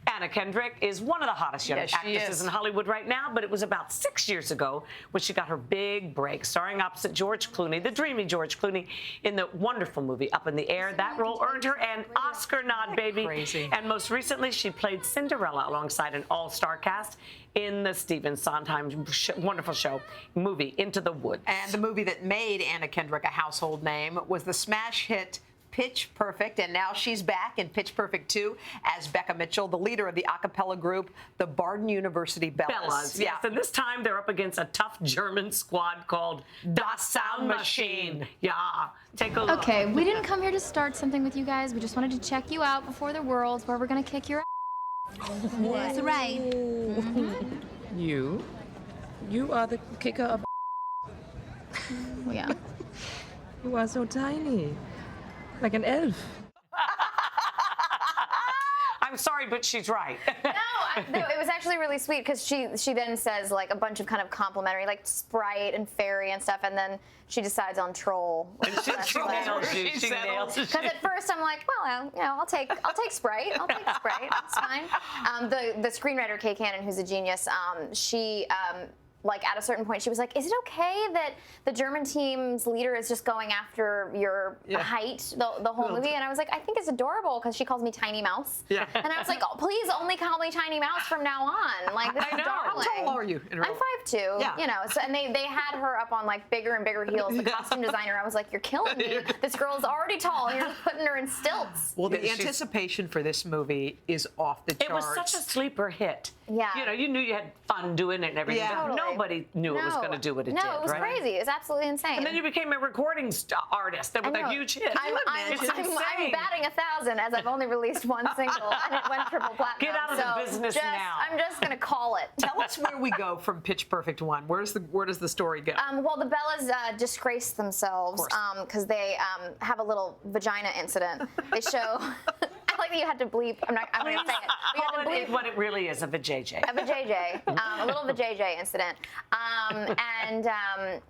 Anna Kendrick is one of the hottest young actresses in Hollywood right now, but it was about 6 years ago when she got her big break, starring opposite George Clooney, the dreamy George Clooney, in the wonderful movie Up in the Air. That role earned her an Oscar nod, baby. Crazy. And most recently, she played Cinderella alongside an all-star cast in the Stephen Sondheim wonderful show, movie Into the Woods. And the movie that made Anna Kendrick a household name was the smash hit Pitch Perfect, and now she's back in Pitch Perfect 2 as Becca Mitchell, the leader of the a cappella group, the Barden University Bellas. Yes, and this time they're up against a tough German squad called Das Sound Machine. Yeah, take a look. Okay, we didn't come here to start something with you guys. We just wanted to check you out before the Worlds, where we're gonna kick your ass. That's right. You are the kicker of. Yeah. You are so tiny. Like an elf. I'm sorry, but she's right. No, it was actually really sweet because she then says like a bunch of kind of complimentary, like Sprite and Fairy and stuff, and then she decides on Troll. She nails you. She nails you. Because at first I'm like, well, you know, I'll take Sprite. I'll take Sprite. It's fine. The screenwriter Kay Cannon, who's a genius, she. Like at a certain point, she was like, "Is it okay that the German team's leader is just going after your height the whole movie?" And I was like, "I think it's adorable because she calls me Tiny Mouse." Yeah. And I was like, "Oh, please only call me Tiny Mouse from now on." Like this is darling. How tall are you? I'm 5'2". Yeah. You know, so and they had her up on like bigger and bigger heels. The costume designer, I was like, "You're killing me. This girl's already tall. And you're just putting her in stilts." Well, the anticipation for this movie is off the charts. It was such a sleeper hit. Yeah. You know, you knew you had fun doing it and everything. Yeah. But Totally. nobody knew it was going to do what it did. No, it was right? crazy. It was absolutely insane. And then you became a recording artist with a huge hit. I'm batting 1,000 as I've only released one single and it went triple platinum. Get out of the business now. I'm just going to call it. Tell us where we go from Pitch Perfect 1. Where does the story go? Well, the Bellas disgrace themselves because they have a little vagina incident. They show. I like that you had to bleep. I'm going to say it. You had to bleep what it really is, a vajayjay. A vajayjay. A little vajayjay incident.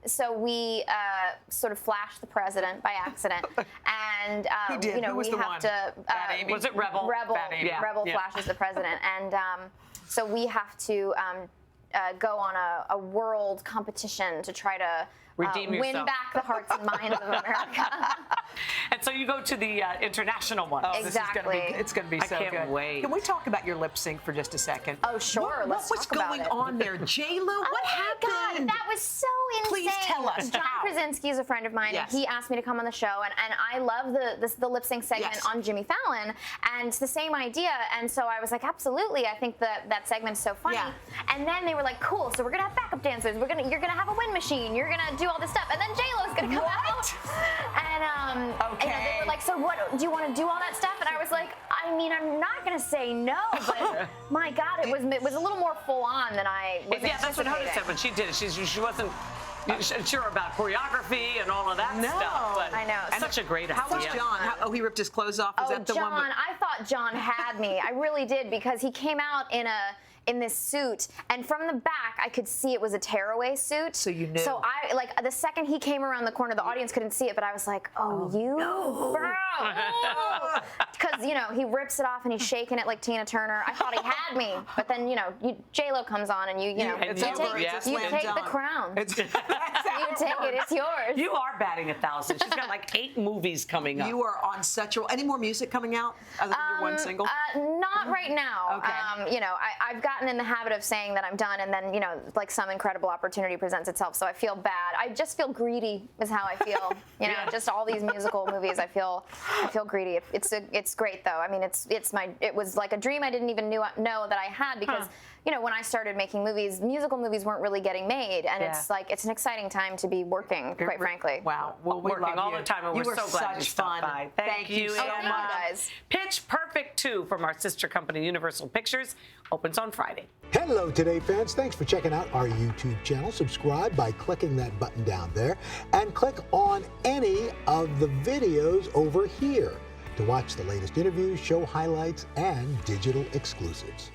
So we sort of flashed the president by accident. And Who did? you know, Who was we the have one? to. Was it Rebel? Rebel flashes the president, and so we have to go on a world competition to try to win back the hearts and minds of America. And so you go to the international one. Oh, exactly. It's going to be so good. I can't wait. Can we talk about your lip sync for just a second? Oh, sure. What was going on there? J-Lo, what happened? God, that was so insane. Please tell us. John Krasinski is a friend of mine, and he asked me to come on the show, and I love the lip sync segment on Jimmy Fallon, and it's the same idea, and so I was like, absolutely, I think that segment's so funny. Yeah. And then they were like, cool, so we're gonna have backup dancers, you're gonna have a wind machine, you're gonna do all this stuff, and then J-Lo's gonna come out. And they were like, so what, do you want to do all that stuff? And I was like, I mean, I'm not gonna say no, but my God, it was a little more full on than I was anticipating. That's what Hoda said when she did it. She wasn't sure about choreography and all of that stuff. But I know. Such a great idea. How was John? He ripped his clothes off? Was that the John, one? I thought John had me. I really did, because he came out in this suit, and from the back I could see it was a tearaway suit. So you knew. So I, like, the second he came around the corner, the audience couldn't see it, but I was like, bro. Because, you know, he rips it off and he's shaking it like Tina Turner. I thought he had me, but then, you know, J-Lo comes on and you take the crown. You take it, it's yours. You are batting 1,000. She's got like 8 movies coming up. You are on such a. Any more music coming out other than your one single? Not right now. Okay. You know, I've gotten in the habit of saying that I'm done, and then, you know, like some incredible opportunity presents itself, so I feel bad. I just feel greedy is how I feel. You know, just all these musical movies, I feel greedy. It's great though. I mean, it was like a dream I didn't even know that I had, because you know, when I started making movies, musical movies weren't really getting made, and it's an exciting time to be working, quite frankly. Wow. Well, we working love all you. the time, and we're so glad you stopped by. Thank you so much, guys. Pitch Perfect 2 from our sister company Universal Pictures opens on Friday. Hello, Today fans. Thanks for checking out our YouTube channel. Subscribe by clicking that button down there, and click on any of the videos over here to watch the latest interviews, show highlights, and digital exclusives.